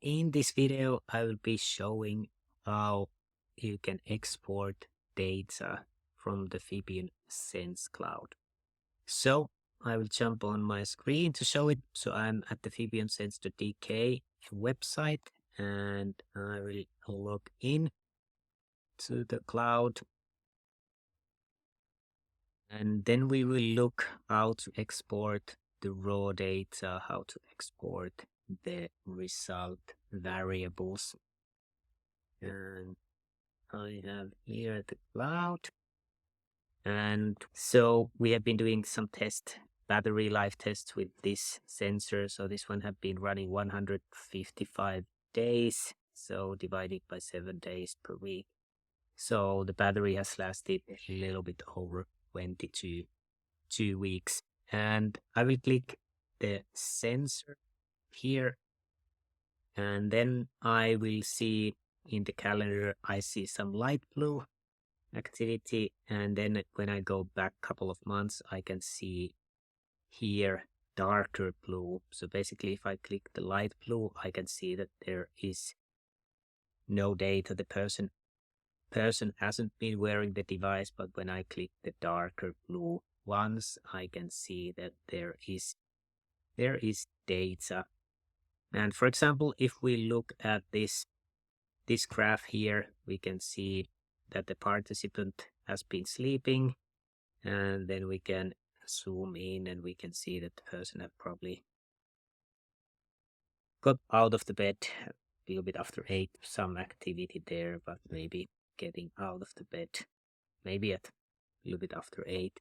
In this video, I will be showing how you can export data from the Fibion SENS Cloud. So I will jump on my screen to show it. So I'm at the Fibion SENS.dk website and I will log in to the cloud. And then we will look how to export the raw data, how to export the result variables. And I have here the cloud. And so we have been doing some battery life tests with this sensor. So this one have been running 155 days. So divided by 7 days per week. So the battery has lasted a little bit over 2 weeks. And I will click the sensor here. And then I will see in the calendar, I see some light blue activity. And then when I go back a couple of months, I can see here darker blue. So basically, if I click the light blue, I can see that there is no data. The person hasn't been wearing the device, but when I click the darker blue ones, I can see that there is data. And for example, if we look at this graph here, we can see that the participant has been sleeping, and then we can zoom in and we can see that the person have probably got out of the bed a little bit after 8, some activity there, but maybe getting out of the bed maybe at a little bit after 8.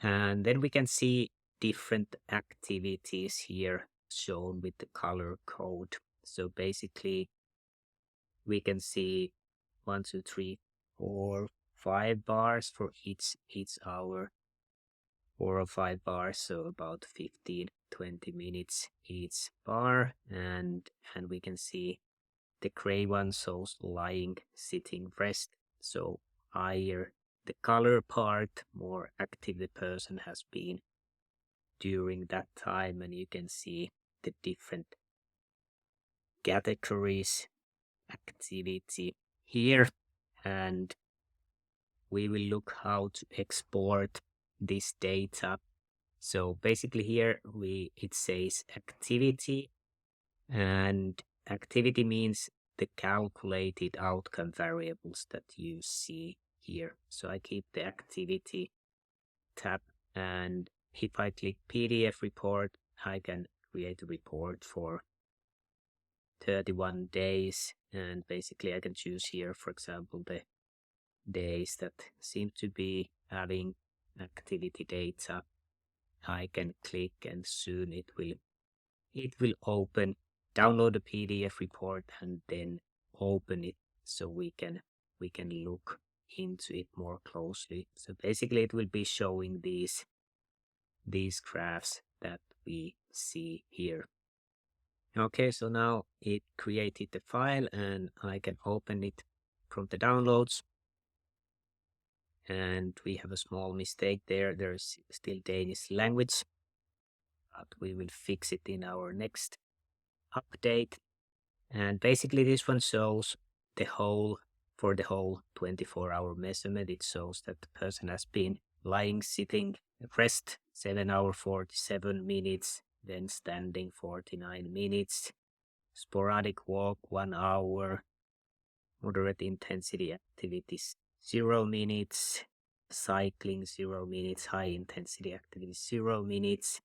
And then we can see different activities here shown with the color code. So basically we can see 1, 2, 3, 4, 5 bars for each hour, 4 or 5 bars, so about 15-20 minutes each bar. And we can see the gray one shows lying, sitting, rest. So higher the color part, more active the person has been during that time. And you can see the different categories activity here. And we will look how to export this data. So basically here it says activity, and activity means the calculated outcome variables that you see here. So I keep the activity tab, and if I click PDF report, I can create a report for 31 days. And basically I can choose here, for example, the days that seem to be having activity data. I can click and soon it will open, download the PDF report and then open it so we can look into it more closely. So basically it will be showing these graphs that we see here. Okay, so now it created the file and I can open it from the downloads. And we have a small mistake there. There's still Danish language, but we will fix it in our next update. And basically this one shows for the whole 24-hour measurement. It shows that the person has been lying, sitting, rest 7 hours 47 minutes, then standing 49 minutes, sporadic walk 1 hour, moderate intensity activities 0 minutes, cycling 0 minutes, high intensity activity 0 minutes.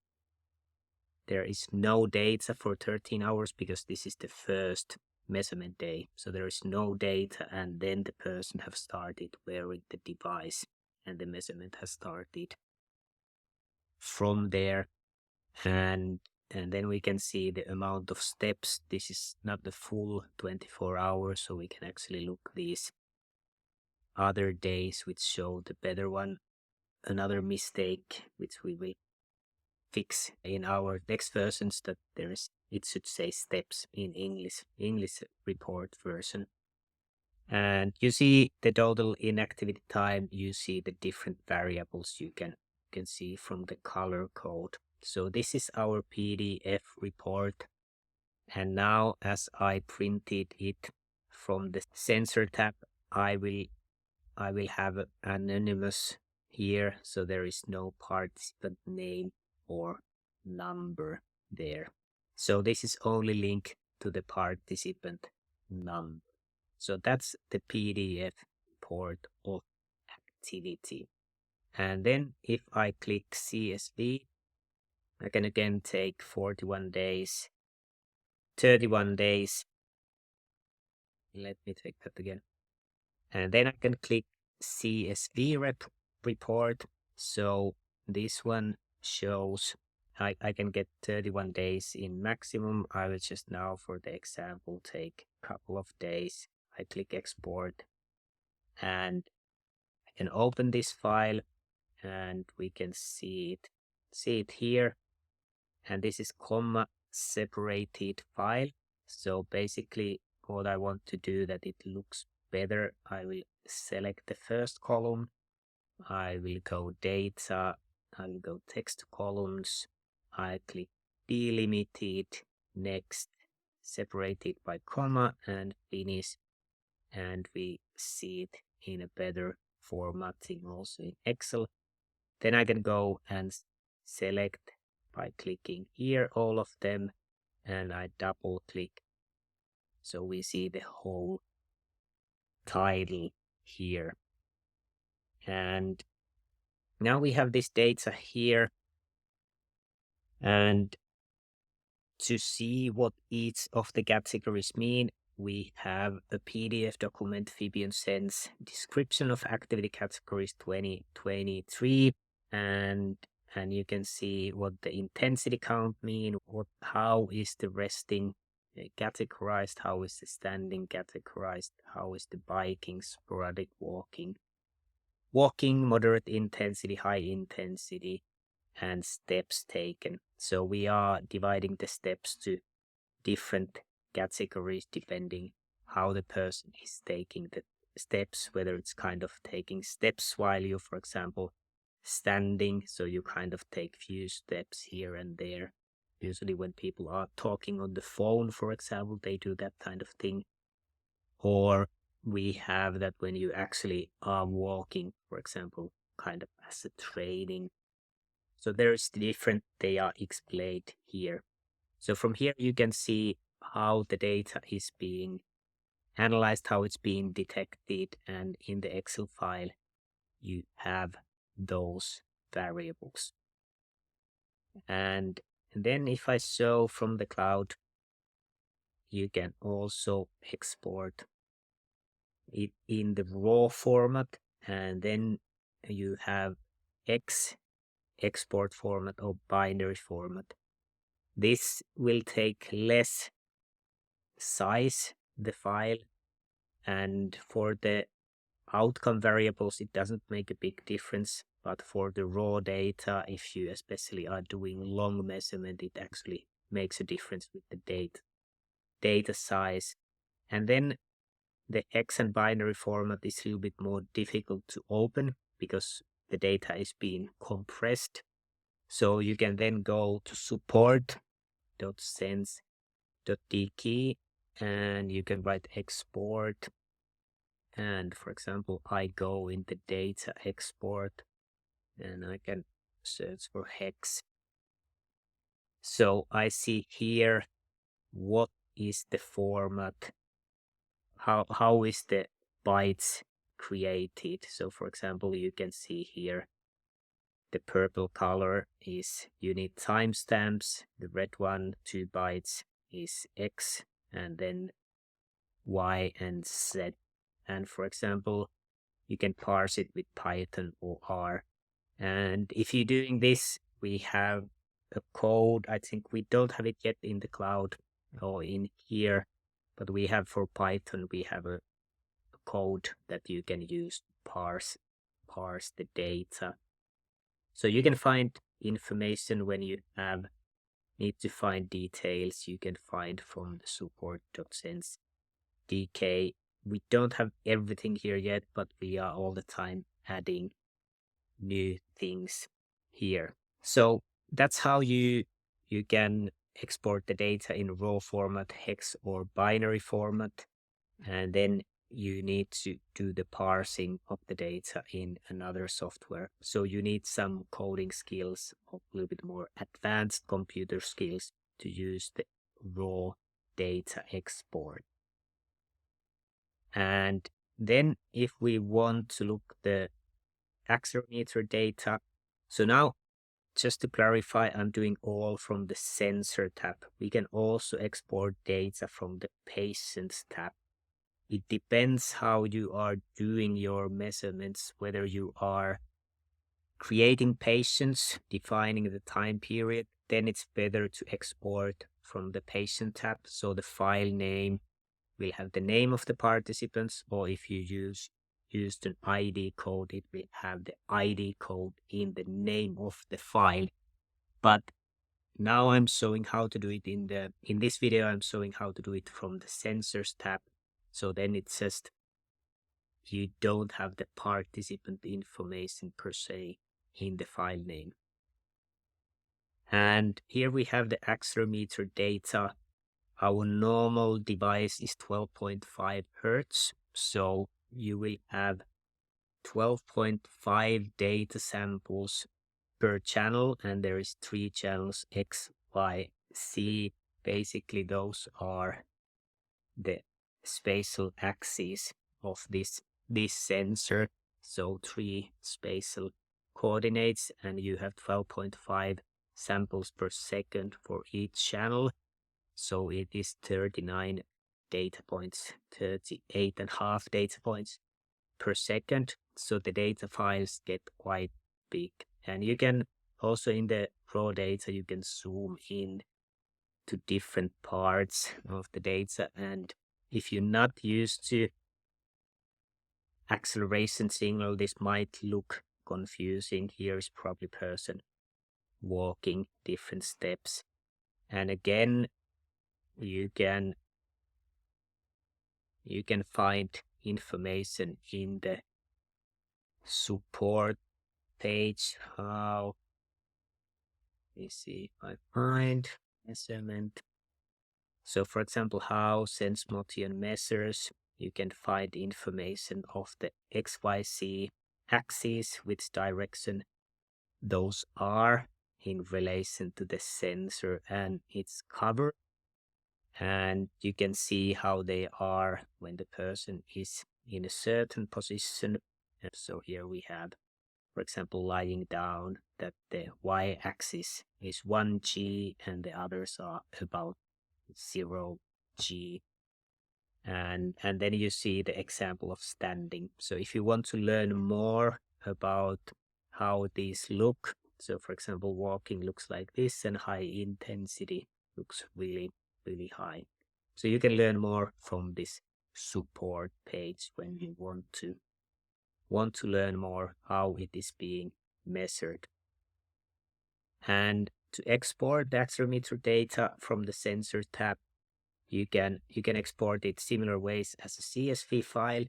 There is no data for 13 hours because this is the first measurement day. So there is no data, and then the person have started wearing the device and the measurement has started from there. And then we can see the amount of steps. This is not the full 24 hours, so we can actually look these other days which show the better one. Another mistake which we will fix in our next versions, that it should say steps in English report version. And you see the total inactivity time. You see the different variables you can see from the color code. So this is our PDF report, And now as I printed it from the sensor tab, I will have anonymous here, so there is no participant name or number there. So this is only linked to the participant number. So that's the PDF report of activity. And then if I click CSV, I can again take 41 days, 31 days. Let me take that again. And then I can click CSV report. So this one shows I can get 31 days in maximum. I will just now, for the example, take a couple of days. I click export and I can open this file and we can see it here. And this is comma separated file. So basically what I want to do that it looks better, I will select the first column. I will go data, I will go text columns, I click delimited, next, separated by comma and finish. And we see it in a better formatting also in Excel. Then I can go and select by clicking here all of them and I double click. So we see the whole title here. And now we have this data here. And to see what each of the categories mean, we have a PDF document, Fibion SENS description of activity categories 2023. And you can see what the intensity count mean, how is the resting categorized, how is the standing categorized, how is the biking, sporadic walking, moderate intensity, high intensity, and steps taken. So we are dividing the steps to different categories depending how the person is taking the steps, whether it's kind of taking steps while you, for example, standing, so you kind of take few steps here and there. Usually when people are talking on the phone, for example, they do that kind of thing. Or we have that when you actually are walking, for example, kind of as a training. So there's different, they are explained here. So from here you can see how the data is being analyzed, how it's being detected, and in the Excel file you have those variables. And then if I show from the cloud, you can also export it in the raw format, and then you have export format or binary format. This will take less size, the file, and for the outcome variables it doesn't make a big difference, but for the raw data, if you especially are doing long measurement, it actually makes a difference with the data size. And then the X and binary format is a little bit more difficult to open because the data is being compressed. So you can then go to support.sens.dk and you can write export. And for example, I go in the data export and I can search for hex. So I see here what is the format, how is the bytes created. So for example, you can see here the purple color is unit timestamps, the red one 2 bytes is X, and then Y and Z. And for example, you can parse it with Python or R. And if you're doing this, we have a code. I think we don't have it yet in the cloud or in here, but we have for Python, we have a code that you can use to parse the data. So you can find information when you need to find details, you can find from the support.sens.dk. We don't have everything here yet, but we are all the time adding new things here. So that's how you can export the data in raw format, hex or binary format, and then you need to do the parsing of the data in another software. So you need some coding skills, a little bit more advanced computer skills to use the raw data export. And then if we want to look the accelerometer data, so now just to clarify, I'm doing all from the sensor tab. We can also export data from the patients tab. It depends how you are doing your measurements, whether you are creating patients, defining the time period, then it's better to export from the patient tab. So the file name will have the name of the participants, or if you used an ID code, it will have the ID code in the name of the file. But now I'm showing how to do it in this video. I'm showing how to do it from the sensors tab. So then it's just you don't have the participant information per se in the file name. And here we have the accelerometer data. Our normal device is 12.5 Hertz. So you will have 12.5 data samples per channel, and there is 3 channels, X, Y, Z. Basically, those are the spatial axes of this sensor. So 3 spatial coordinates, and you have 12.5 samples per second for each channel. So it is 39 data points, 38.5 data points per second. So the data files get quite big. And you can also, in the raw data, you can zoom in to different parts of the data. And if you're not used to acceleration signal, this might look confusing. Here is probably person walking different steps. And again, you can find information in the support page. How, let me see if I find measurement. So for example, how SenseMotion measures, you can find information of the XYZ axis, which direction those are in relation to the sensor and its cover. And you can see how they are when the person is in a certain position. And so here we have, for example, lying down, that the y-axis is 1G and the others are about 0G. And then you see the example of standing. So if you want to learn more about how these look, so for example, walking looks like this and high intensity looks really high. So you can learn more from this support page when you want to learn more how it is being measured. And to export the accelerometer data from the sensor tab, you can export it similar ways as a CSV file.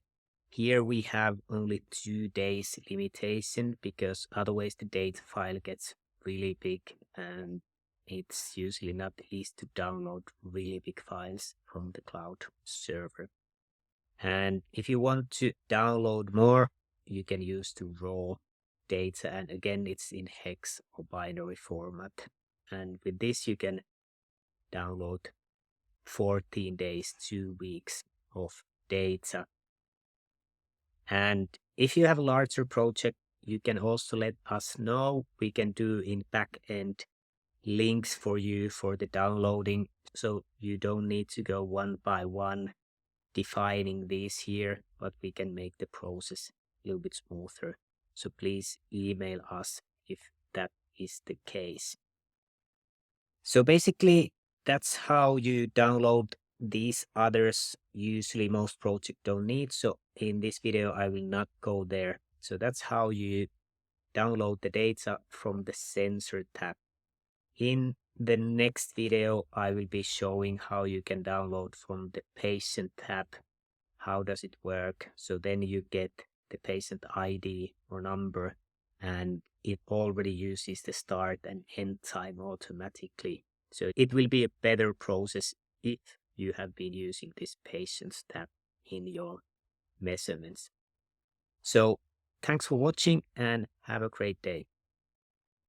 Here we have only 2 days limitation, because otherwise the data file gets really big and it's usually not easy to download really big files from the cloud server. And if you want to download more, you can use the raw data, and again it's in hex or binary format. And with this you can download 14 days, 2 weeks of data. And if you have a larger project, you can also let us know. We can do in backend links for you for the downloading, so you don't need to go one by one defining these here, but we can make the process a little bit smoother. So please email us if that is the case. So basically, that's how you download these others. Usually most projects don't need, so in this video I will not go there. So that's how you download the data from the sensor tab. In the next video I will be showing how you can download from the patient tab. How does it work? So then you get the patient ID or number, and it already uses the start and end time automatically So it will be a better process if you have been using this patience tab in your measurements. So thanks for watching and have a great day.